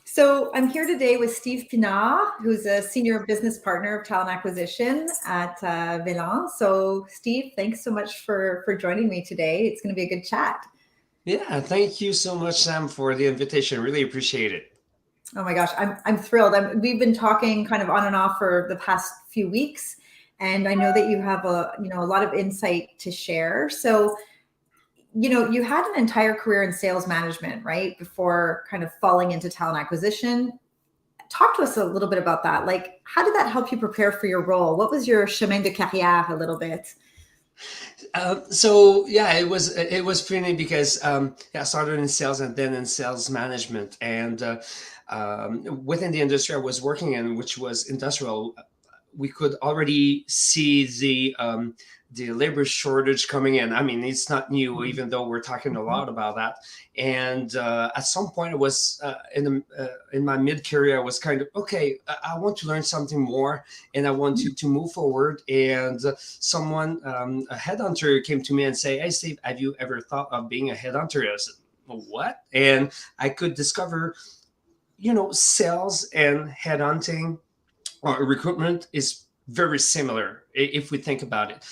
So I'm here today with Steeve Pinard, who's a senior business partner of talent acquisition at Weaning. So Steve, thanks so much for joining me today. It's going to be a good chat. Yeah, thank you so much, Sam, for the invitation. Really appreciate it. Oh my gosh, I'm thrilled. We've been talking kind of on and off for the past few weeks, and I know that you have a lot of insight to share. So you had an entire career in sales management, right? Before kind of falling into talent acquisition. Talk to us a little bit about that. Like, how did that help you prepare for your role? What was your chemin de carrière a little bit? It was funny because I started in sales and then in sales management, and within the industry I was working in, which was industrial, we could already see the labor shortage coming in. I mean, it's not new, even though we're talking a lot about that. And at some point, it was in my mid career, I was kind of okay. I want to learn something more, and I want to move forward. And someone, a headhunter, came to me and say, "Hey, Steve, have you ever thought of being a headhunter?" I said, "Well, what?" And I could discover, sales and headhunting recruitment is very similar if we think about it.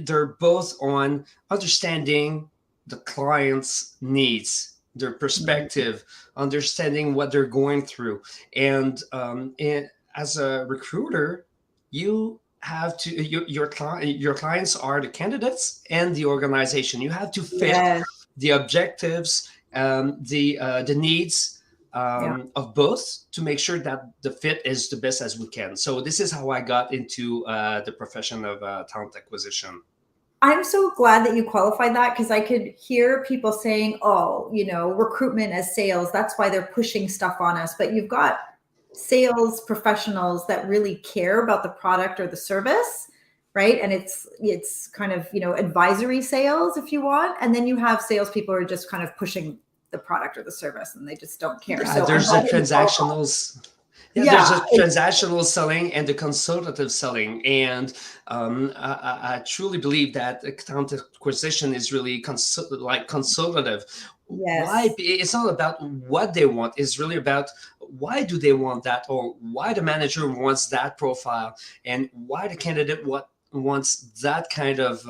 They're both on understanding the client's needs, their perspective, understanding what they're going through. And as a recruiter, you have to your clients are the candidates and the organization. You have to fit Yes. the objectives, the needs Yeah. of both to make sure that the fit is the best as we can. So this is how I got into the profession of talent acquisition. I'm so glad that you qualified that because I could hear people saying, oh, recruitment as sales, that's why they're pushing stuff on us. But you've got sales professionals that really care about the product or the service, right? And it's kind of, advisory sales if you want. And then you have salespeople who are just kind of pushing the product or the service and they just don't care. Yeah, So I'm there's the glad that you qualified. transactionals. Yeah, there's Yeah. a transactional selling and the consultative selling, and I truly believe that account acquisition is really like consultative. Why? Yes. It's not about what they want. It's really about why do they want that, or why the manager wants that profile, and why the candidate wants that kind of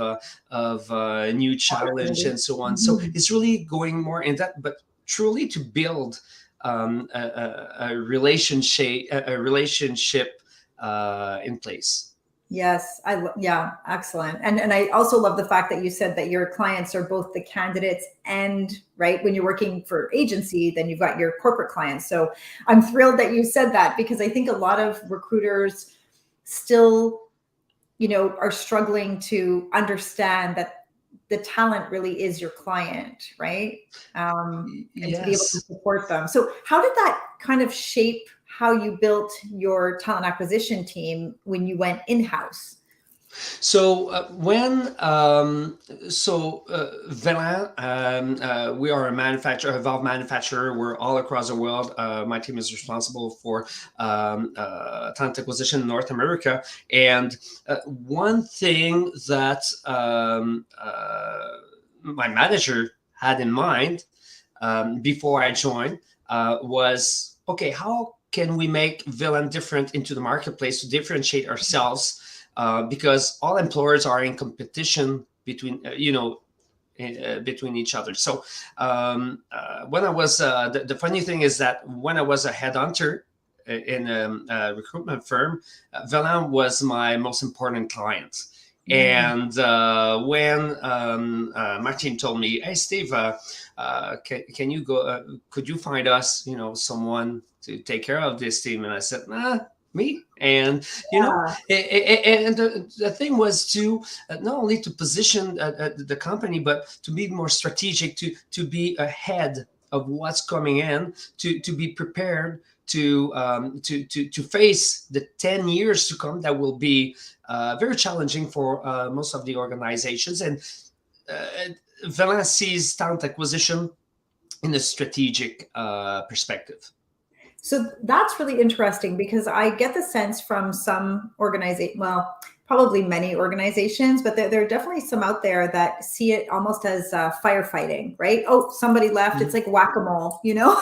new challenge and so on. So Mhm. it's really going more in that, but truly to build a relationship in place. Yes, yeah, excellent. And I also love the fact that you said that your clients are both the candidates and right when you're working for agency, then you've got your corporate clients. So I'm thrilled that you said that because I think a lot of recruiters still, are struggling to understand that the talent really is your client, right? And to be able to Yes. support them. So, how did that kind of shape how you built your talent acquisition team when you went in house? So when so Velin, we are a manufacturer, a valve manufacturer. We're all across the world. My team is responsible for talent acquisition in North America. And one thing that my manager had in mind before I joined was, okay, how can we make Villain different into the marketplace to differentiate ourselves? Because all employers are in competition between each other. So when I was the funny thing is that when I was a headhunter in a recruitment firm, Velan was my most important client. Mm. And when my team told me, "Hey, Steve, can you go? Could you find us, someone to take care of this team?" And I said, "Nah, me." And Yeah. and the thing was to not only to position the company, but to be more strategic, to be ahead of what's coming in, to be prepared to face the 10 years to come that will be very challenging for most of the organizations. And uh, Valence sees talent acquisition in a strategic perspective. So that's really interesting because I get the sense from some organization, well, probably many organizations, but there are definitely some out there that see it almost as firefighting, right? Oh, somebody left. It's Mhm. like whack-a-mole, you know?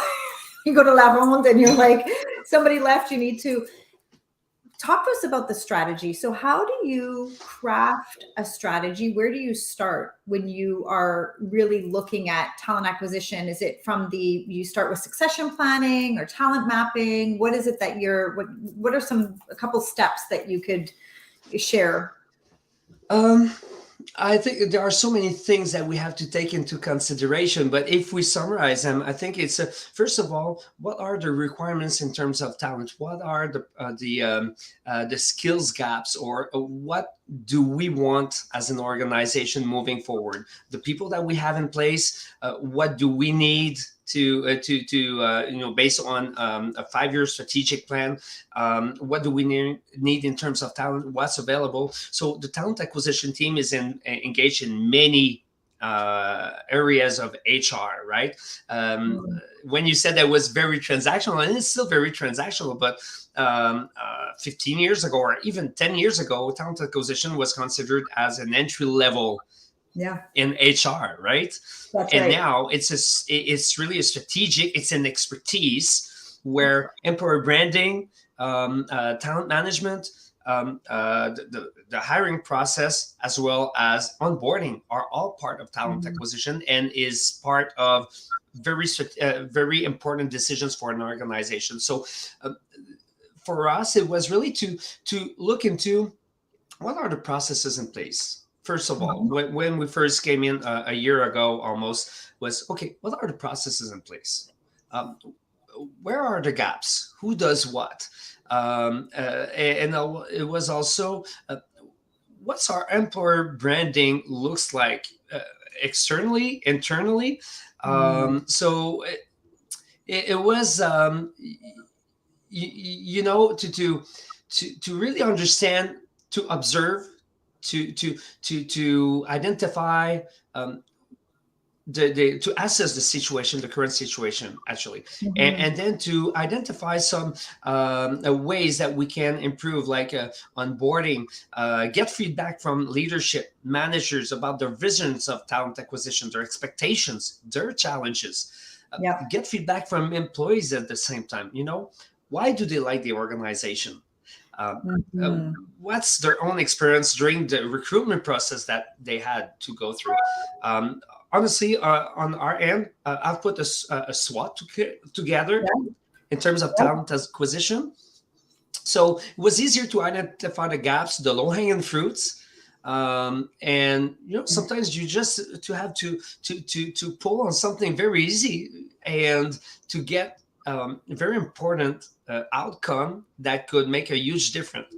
you go to La Ronde and you're like, somebody left, you need to talk to us about the strategy. So how do you craft a strategy? Where do you start when you are really looking at talent acquisition? Is it from you start with succession planning or talent mapping? What is it that what are a couple steps that you could share? I think there are so many things that we have to take into consideration, but if we summarize them, I think it's first of all, what are the requirements in terms of talent? What are the skills gaps, or what do we want as an organization moving forward? The people that we have in place, what do we need to based on a 5-year strategic plan, what do we need in terms of talent, what's available? So the talent acquisition team is engaged in many areas of HR, right? When you said that was very transactional, and it's still very transactional, but 15 years ago or even 10 years ago, talent acquisition was considered as an entry level in HR, right? That's and right. Now it's really a strategic, it's an expertise where employer branding, talent management, the hiring process, as well as onboarding are all part of talent acquisition, and is part of very important decisions for an organization. So for us, it was really to look into what are the processes in place. First of all, when we first came in a year ago almost, was okay, what are the processes in place? Where are the gaps? Who does what? It was also what's our employer branding looks like externally, internally. So it was to really understand, to observe, to identify, to assess the situation, the current situation, actually, and then to identify some ways that we can improve, like onboarding, get feedback from leadership, managers about their visions of talent acquisition, their expectations, their challenges. Get feedback from employees at the same time. Why do they like the organization? What's their own experience during the recruitment process that they had to go through? Honestly, on our end, I've put a SWOT together in terms of talent acquisition. So it was easier to identify the gaps, the low-hanging fruits, and sometimes you just have to pull on something very easy and to get very important outcome that could make a huge difference.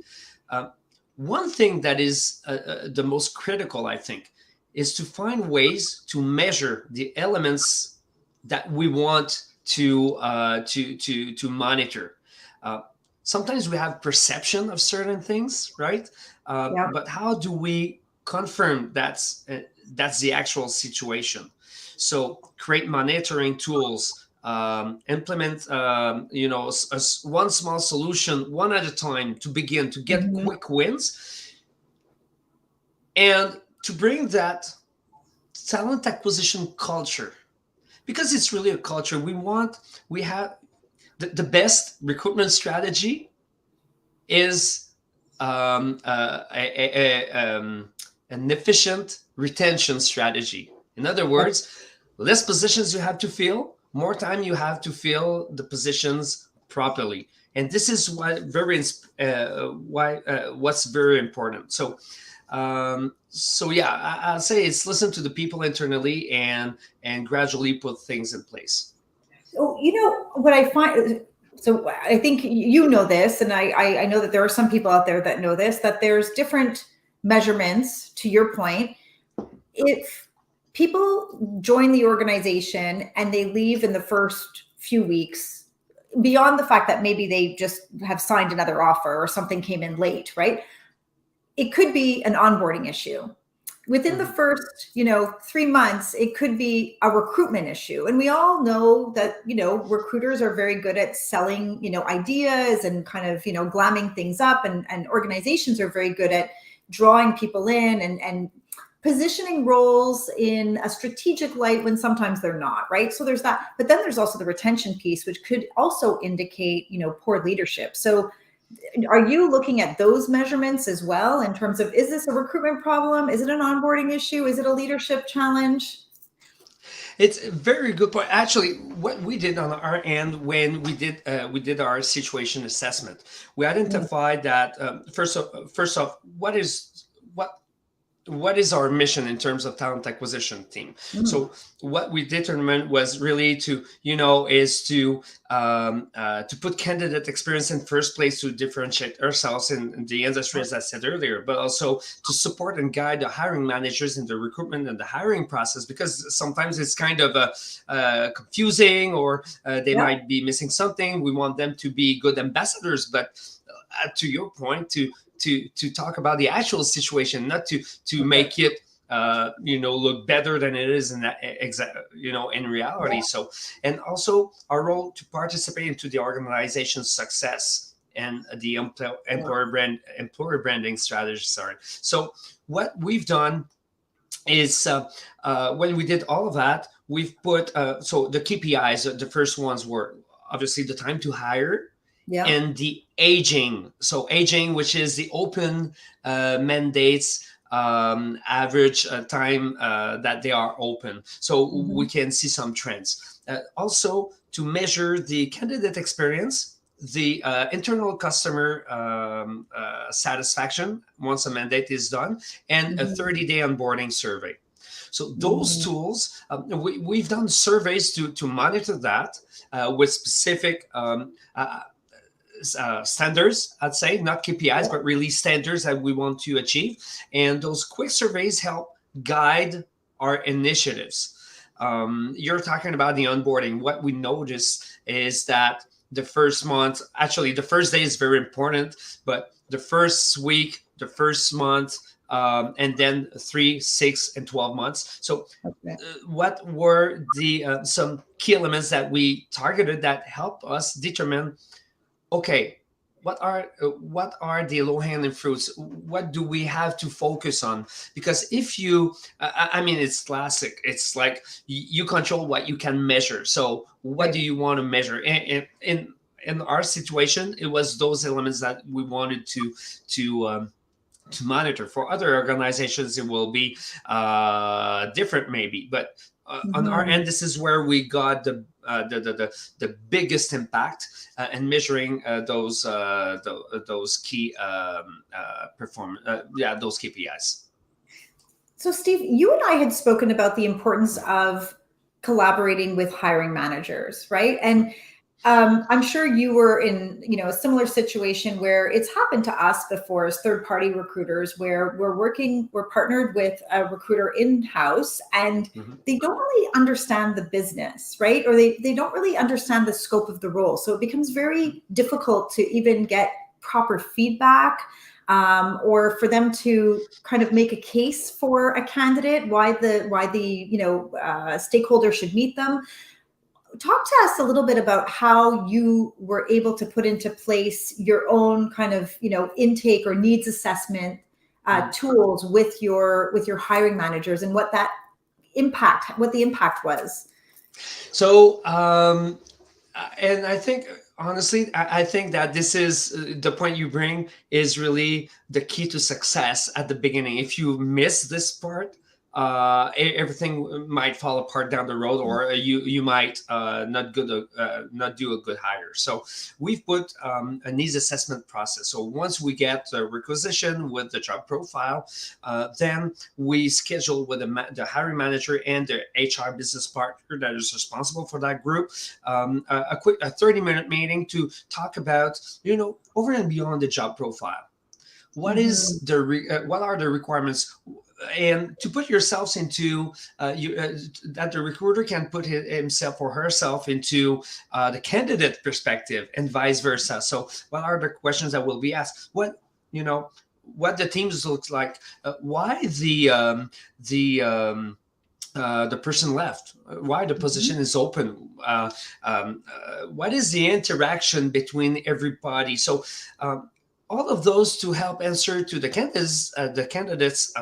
One thing that is the most critical, I think, is to find ways to measure the elements that we want to monitor. Sometimes we have perception of certain things, right? But how do we confirm that's the actual situation? So create monitoring tools. Implement one small solution one at a time to begin to get quick wins, and to bring that talent acquisition culture, because it's really a culture. We have the best recruitment strategy is an efficient retention strategy. In other words, less positions you have to fill, more time you have to fill the positions properly, and this is what's very important. So, I'll say it's listen to the people internally and gradually put things in place. So what I find. So I think this, and I know that there are some people out there that know this, that there's different measurements. To your point, if people join the organization and they leave in the first few weeks, beyond the fact that maybe they just have signed another offer or something came in late, right? It could be an onboarding issue. Within the first, 3 months, it could be a recruitment issue. And we all know that, recruiters are very good at selling, ideas and kind of, glamming things up, and organizations are very good at drawing people in and positioning roles in a strategic light when sometimes they're not, right? So there's that, but then there's also the retention piece, which could also indicate, poor leadership. So are you looking at those measurements as well in terms of, is this a recruitment problem? Is it an onboarding issue? Is it a leadership challenge? It's a very good point. Actually, what we did on our end when we did our situation assessment, we identified that first off, what is our mission in terms of talent acquisition team? So what we determined was really to put candidate experience in first place to differentiate ourselves in the industry, as I said earlier, but also to support and guide the hiring managers in the recruitment and the hiring process, because sometimes it's kind of confusing, or they might be missing something. We want them to be good ambassadors, but to your point, to talk about the actual situation, not to make it look better than it is in that in reality. So, and also our role to participate into the organization's success and the employer branding strategy. Sorry. So what we've done is when we did all of that, we've put so the KPIs. The first ones were obviously the time to hire. Yeah. And the aging. So aging, which is the open mandates, average time that they are open. So we can see some trends. Also, to measure the candidate experience, the internal customer satisfaction once a mandate is done, and a 30-day onboarding survey. So those tools, we've done surveys to monitor that with specific standards, I'd say, not KPIs, but really standards that we want to achieve. And those quick surveys help guide our initiatives. You're talking about the onboarding. What we notice is that the first month, actually the first day is very important, but the first week, the first month, and then 3, 6, and 12 months. So what were the some key elements that we targeted that help us determine, okay, what are the low-hanging fruits? What do we have to focus on? Because if you, it's classic. It's like you control what you can measure. So what do you want to measure? In our situation, it was those elements that we wanted to monitor. For other organizations, it will be different, maybe. But on our end, this is where we got the biggest impact in measuring those key those KPIs. So Steve, you and I had spoken about the importance of collaborating with hiring managers, right? And I'm sure you were in, a similar situation where it's happened to us before as third-party recruiters, where we're partnered with a recruiter in-house, and they don't really understand the business, right? Or they don't really understand the scope of the role. So it becomes very difficult to even get proper feedback, or for them to kind of make a case for a candidate, why the stakeholder should meet them. Talk to us a little bit about how you were able to put into place your own kind of, intake or needs assessment tools with your hiring managers, and what the impact was. So, and I think, honestly, I think that this is the point you bring is really the key to success at the beginning. If you miss this part, everything might fall apart down the road, or you might not do a good hire. So we've put a needs assessment process. So once we get the requisition with the job profile, then we schedule with the hiring manager and the HR business partner that is responsible for that group a quick 30-minute meeting to talk about, over and beyond the job profile. What is what are the requirements? And to put yourselves into that the recruiter can put himself or herself into the candidate perspective, and vice versa. So what are the questions that will be asked? What the teams look like? Why the person left? Why the position is open? What is the interaction between everybody? So all of those to help answer to the candidates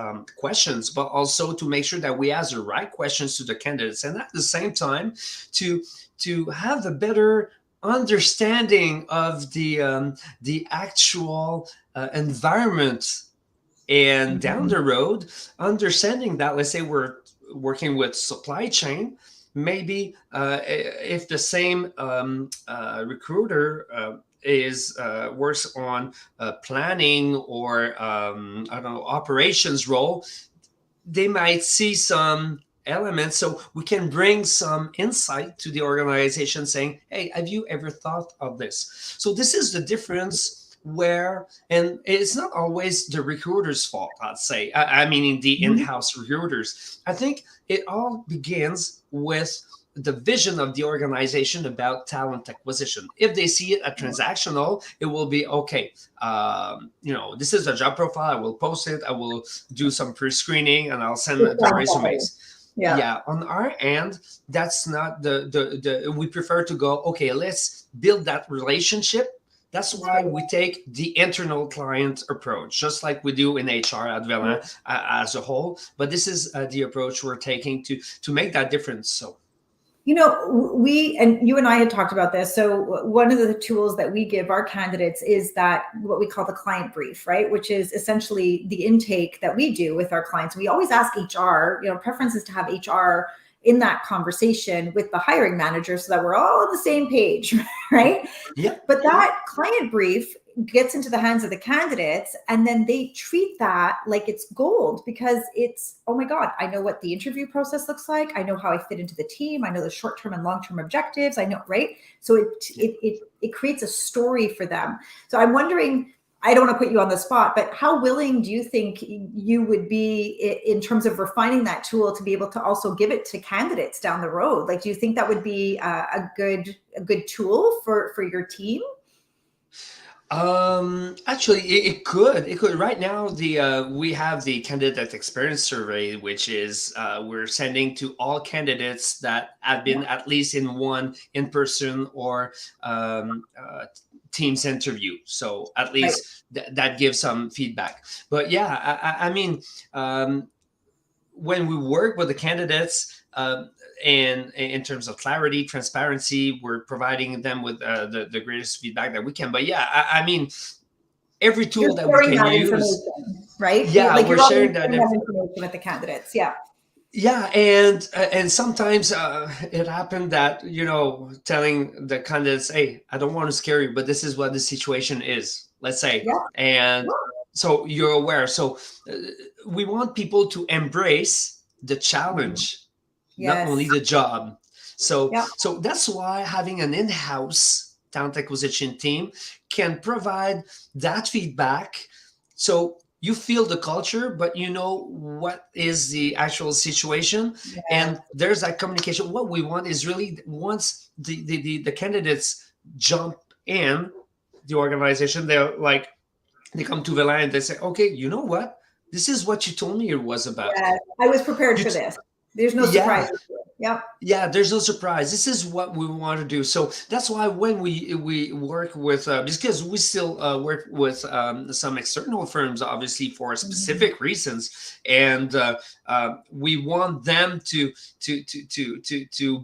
questions, but also to make sure that we ask the right questions to the candidates, and at the same time to have a better understanding of the actual environment, and down Mhm. the road, understanding that, let's say we're working with supply chain, maybe if the same recruiter is works on planning or I don't know, operations role, they might see some elements, so we can bring some insight to the organization saying, hey, have you ever thought of this? So this is the difference, where, and it's not always the recruiter's fault, I'd say, I mean the Mhm. in-house recruiters. I think it all begins with the vision of the organization about talent acquisition. If they see it as transactional, it will be okay. This is a job profile. I will post it. I will do some pre-screening, and I'll send It's the done that way. resumes. Yeah. Yeah, on our end, that's not the we prefer to go, okay, let's build that relationship. That's why we take the internal client approach, just like we do in HR at Velin as a whole. But this is the approach we're taking to make that difference. So We, and you and I had talked about this. So one of the tools that we give our candidates is that what we call the client brief, right? Which is essentially the intake that we do with our clients. We always ask HR, preference is to have HR in that conversation with the hiring manager so that we're all on the same page, right? yeah, But that client brief gets into the hands of the candidates, and then they treat that like it's gold, because it's, oh my God, I know what the interview process looks like. I know how I fit into the team. I know the short-term and long-term objectives. I know, right? So it creates a story for them. So I'm wondering, I don't want to put you on the spot, but how willing do you think you would be in terms of refining that tool to be able to also give it to candidates down the road? Like, do you think that would be a good tool for your team? Actually, it could. Right now, the we have the candidate experience survey, which is we're sending to all candidates that have been at least in one in-person or Teams interview. So at Right. least that gives some feedback. But yeah, I mean, when we work with the candidates, in terms of clarity, transparency, we're providing them with the greatest feedback that we can. But yeah, I mean, every You're tool that we sharing can that use, information, right? yeah, Like, we're you're always sharing that. sharing that information with the candidates. Yeah. Yeah, and sometimes it happened that, telling the candidates, hey, I don't want to scare you, but this is what the situation is, let's say, Yeah. and so you're aware. So uh, we want people to embrace the challenge, not only Yes. the job. So Yeah. so that's why having an in-house talent acquisition team can provide that feedback. So you feel the culture, but you know what is the actual situation, Yeah. and there's that communication. What we want is really, once the candidates jump in the organization, they're like, they come to the line and they say, okay, you know what? This is what you told me it was about. Yes. I was prepared You for t- this. There's no yeah, surprises here. Yeah. yeah, there's no surprise. This is what we want to do. So that's why when we work with, because we still work with some external firms, obviously for Mhm. specific reasons, and we want them to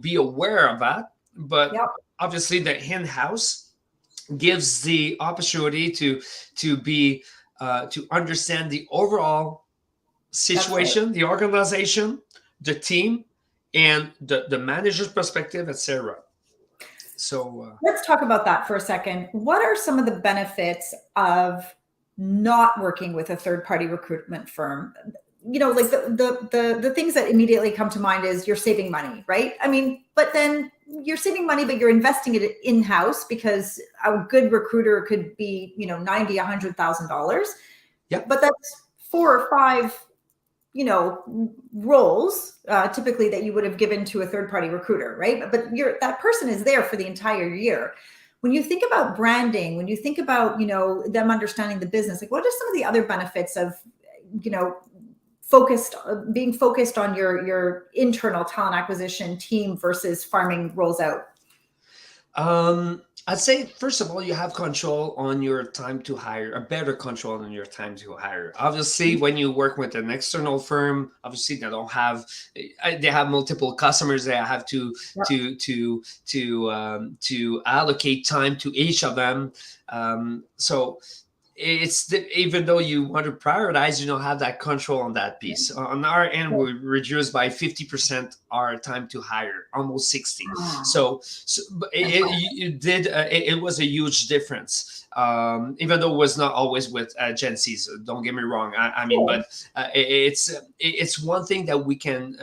be aware of that. But Yep. obviously, the in-house gives the opportunity to understand the overall That's right. situation, the organization, the team, and the manager's perspective, etc. So Let's talk about that for a second. What are some of the benefits of not working with a third party recruitment firm? Like the things that immediately come to mind is you're saving money, right? I mean, but then you're saving money, but you're investing it in house, because a good recruiter could be, 90, $100,000, yeah, but that's 4 or 5 roles typically that you would have given to a third party recruiter, right? But that person is there for the entire year. When you think about branding, when you think about them understanding the business, like, what are some of the other benefits of you know being focused on your internal talent acquisition team versus farming roles out? I'd say first of all, you have control on your time to hire, a better control on your time to hire. Obviously, when you work with an external firm, obviously they don't have, they have multiple customers. They have to allocate time to each of them. So even though you want to prioritize, you don't have that control on that piece. On our end, we reduce by 50% our time to hire, almost 60. So but it was a huge difference. Even though it was not always with agencies. Don't get me wrong. I mean, but it's one thing that we can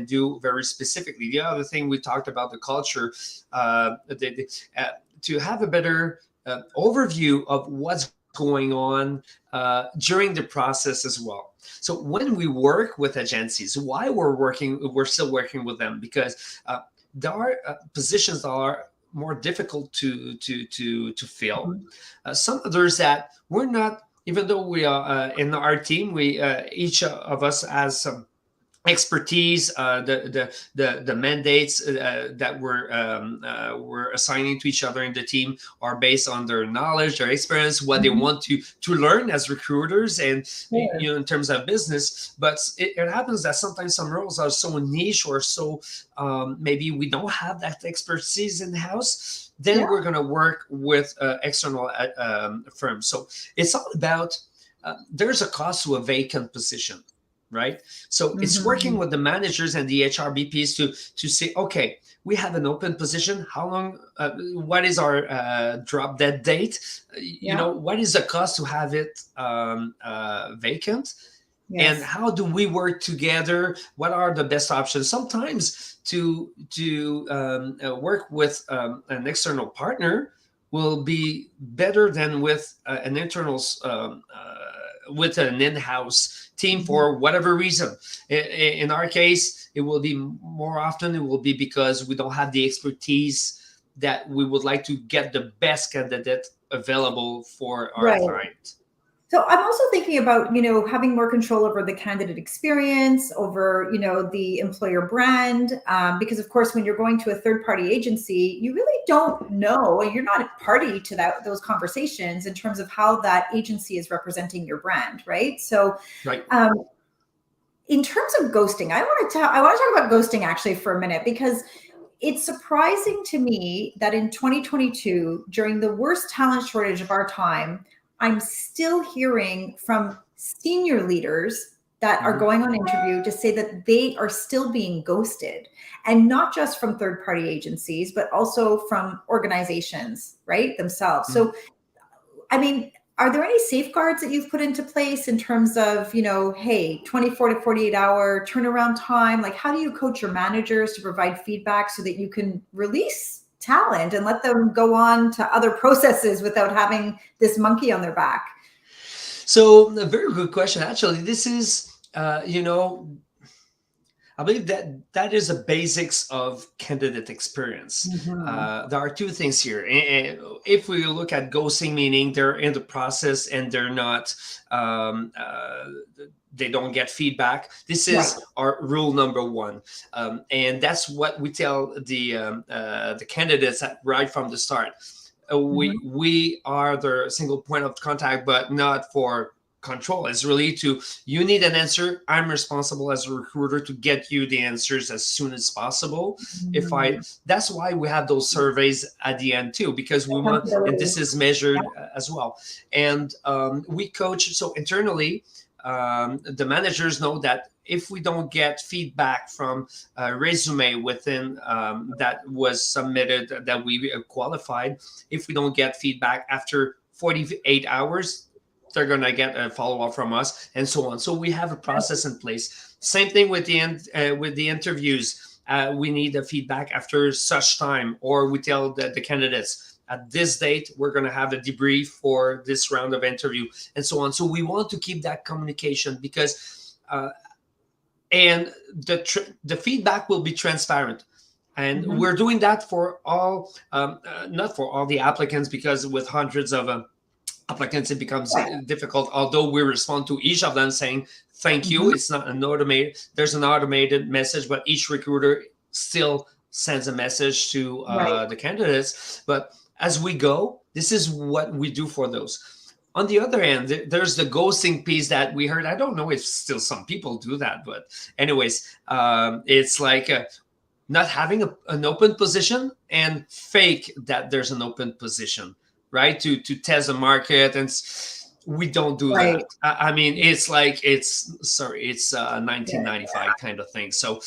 do very specifically. The other thing we talked about the culture, to have a better overview of what's going on during the process as well. So when we work with agencies, why we're still working with them, because there are positions that are more difficult to fill. Some others that we're not, even though we are in our team, we each of us has some expertise, the mandates that we're assigning to each other in the team are based on their knowledge, their experience, what they want to learn as recruiters, and in terms of business. But it happens that sometimes some roles are so niche or so maybe we don't have that expertise in house. Then we're going to work with external firms. So it's all about there's a cost to a vacant position, right? So it's working with the managers and the HRBPs to say, okay, we have an open position. How long? What is our drop dead date? You know, what is the cost to have it vacant? And how do we work together? What are the best options? Sometimes to work with an external partner will be better than with an internal with an in-house team for whatever reason. In our case, it will be more often, it will be because we don't have the expertise that we would like to get the best candidate available for our client. So I'm also thinking about, having more control over the candidate experience, over, the employer brand, because of course, when you're going to a third-party agency, you really don't know, and you're not a party to those conversations in terms of how that agency is representing your brand, right? So, in terms of ghosting, I want to talk about ghosting actually for a minute, because it's surprising to me that in 2022, during the worst talent shortage of our time, I'm still hearing from senior leaders that are going on interview to say that they are still being ghosted, and not just from third-party agencies, but also from organizations, right, themselves. So, I mean, are there any safeguards that you've put into place in terms of, hey, 24 to 48 hour turnaround time? Like, how do you coach your managers to provide feedback so that you can release talent and let them go on to other processes without having this monkey on their back? So a very good question. Actually, this is, I believe that is the basics of candidate experience. There are two things here. If we look at ghosting, meaning they're in the process and they're not, they don't get feedback. This is our rule number one, and that's what we tell the candidates right from the start. We are their single point of contact, but not for control. Is really you need an answer. I'm responsible as a recruiter to get you the answers as soon as possible. That's why we have those surveys at the end too, because we want, and this is measured as well. And we coach, so internally, the managers know that if we don't get feedback from a resume within that was submitted, that we qualified, if we don't get feedback after 48 hours, they're going to get a follow-up from us, and so on. So we have a process in place. Same thing with the interviews. We need the feedback after such time, or we tell the candidates, at this date, we're going to have a debrief for this round of interview, and so on. So we want to keep that communication, because and the feedback will be transparent. And we're doing that for all, not for all the applicants, because with hundreds of applicants, it becomes difficult. Although we respond to each of them saying, thank you. It's not an automated, there's an automated message, but each recruiter still sends a message to Right. the candidates. But as we go, this is what we do for those. On the other hand, there's the ghosting piece that we heard. I don't know if still some people do that, but anyways, it's like not having an open position and fake that there's an open position, right? To test the market, and we don't do Right. that. I mean, it's like it's 1995 kind of thing. So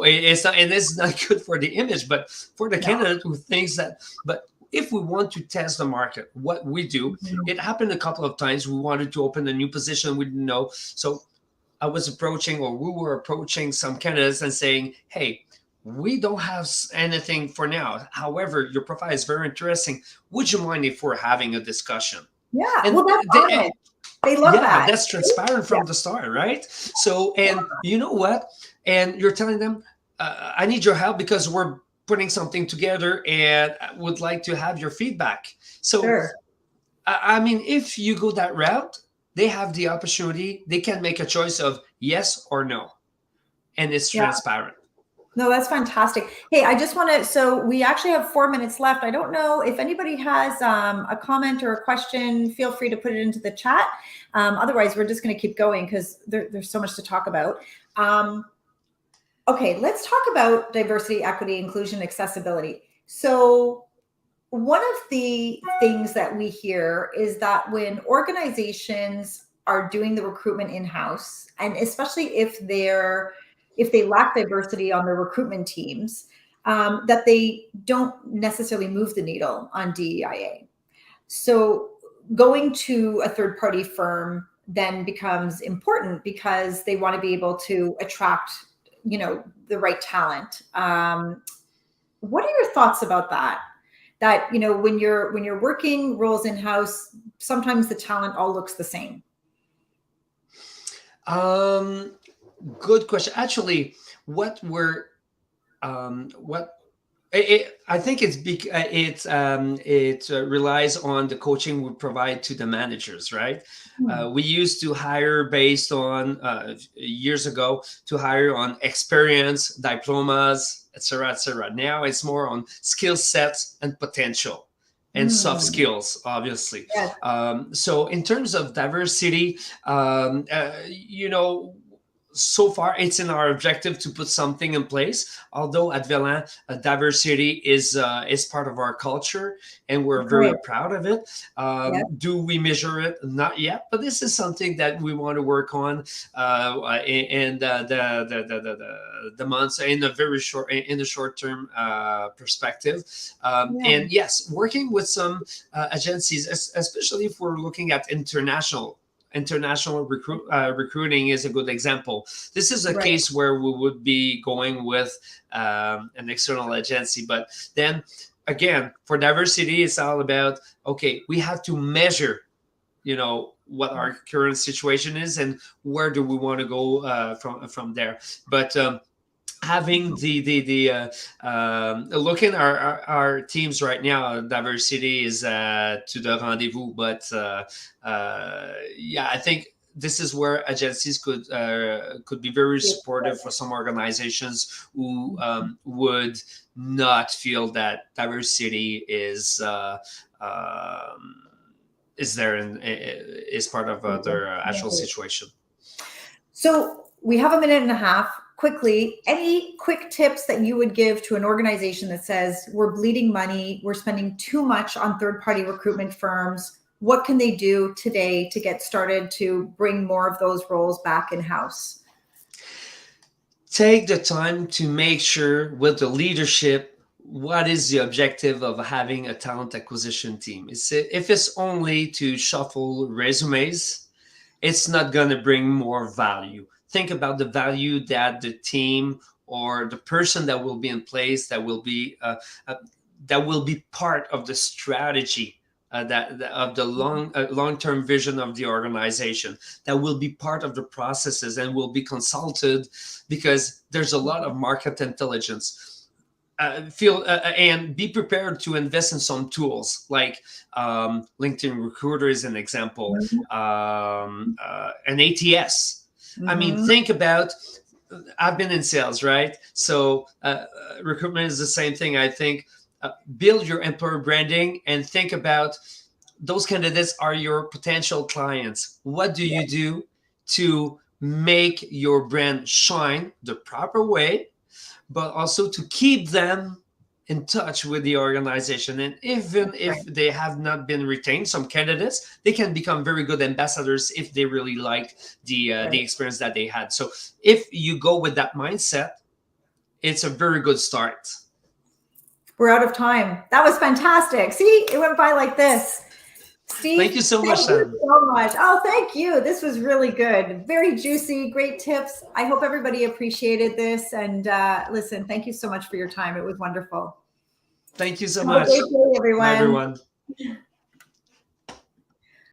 it's not, and it's not good for the image, but for the No. candidate who thinks that. But if we want to test the market, what we do, Mhm. it happened a couple of times. We wanted to open a new position, we didn't know, so I was approaching, or we were approaching some candidates and saying, hey, we don't have anything for now. However, your profile is very interesting. Would you mind if we're having a discussion? Yeah. And Well, that's honest. They love yeah, that. that's transparent Yeah. from the start, right? So, and you know what? And you're telling them, I need your help because we're putting something together and I would like to have your feedback. So, Sure. I mean, if you go that route, they have the opportunity, they can make a choice of yes or no. And it's Yeah. transparent. No, that's fantastic. Hey, I just want to, so we actually have 4 minutes left. I don't know if anybody has a comment or a question, feel free to put it into the chat. Otherwise, we're just going to keep going because there's so much to talk about. Okay, let's talk about diversity, equity, inclusion, accessibility. So one of the things that we hear is that when organizations are doing the recruitment in-house, and especially if they lack diversity on their recruitment teams, that they don't necessarily move the needle on DEIA. So going to a third-party firm then becomes important because they want to be able to attract, the right talent. What are your thoughts about that? That, when you're working roles in-house, sometimes the talent all looks the same. Good question. Actually, what I think it relies on the coaching we provide to the managers, right? We used to hire based on years ago to hire on experience, diplomas, etc., etc. Now it's more on skill sets and potential and soft skills, obviously. Yes. So in terms of diversity, so far it's in our objective to put something in place, although at Velan, diversity is part of our culture and we're very Great. proud of it. Yes. Do we measure it? Not yet, but this is something that we want to work on in the months in the short term perspective. And yes, working with some agencies, especially if we're looking at international recruiting is a good example. This is a case where we would be going with an external agency. But then again, for diversity, it's all about, okay, we have to measure, what our current situation is and where do we want to go from there. But having looking our teams right now, diversity is to the rendezvous. But yeah, I think this is where agencies could be very supportive for some organizations who would not feel that diversity is there and is part of their actual situation. So we have a minute and a half. Quickly, any quick tips that you would give to an organization that says we're bleeding money, we're spending too much on third-party recruitment firms? What can they do today to get started to bring more of those roles back in-house? Take the time to make sure with the leadership, what is the objective of having a talent acquisition team? If it's only to shuffle resumes, it's not going to bring more value. Think about the value that the team or the person that will be in place, that will be part of the strategy, of the long-term vision of the organization, that will be part of the processes and will be consulted, because there's a lot of market intelligence. And be prepared to invest in some tools like LinkedIn Recruiter is an example, an ATS. I mean, think about I've been in sales, right? So recruitment is the same thing. I think build your employer branding and think about those candidates are your potential clients. What do you do to make your brand shine the proper way, but also to keep them in touch with the organization? And even if Right. they have not been retained, some candidates, they can become very good ambassadors if they really like the Right. experience that they had. So if you go with that mindset, it's a very good start. We're out of time. That was fantastic. See, it went by like this. Thank Steve, you so much, thank you Sam. so much. Oh, thank you. This was really good. Very juicy, great tips. I hope everybody appreciated this. And listen, thank you so much for your time. It was wonderful. Thank you so Have a much. great day, Bye, everyone. everyone.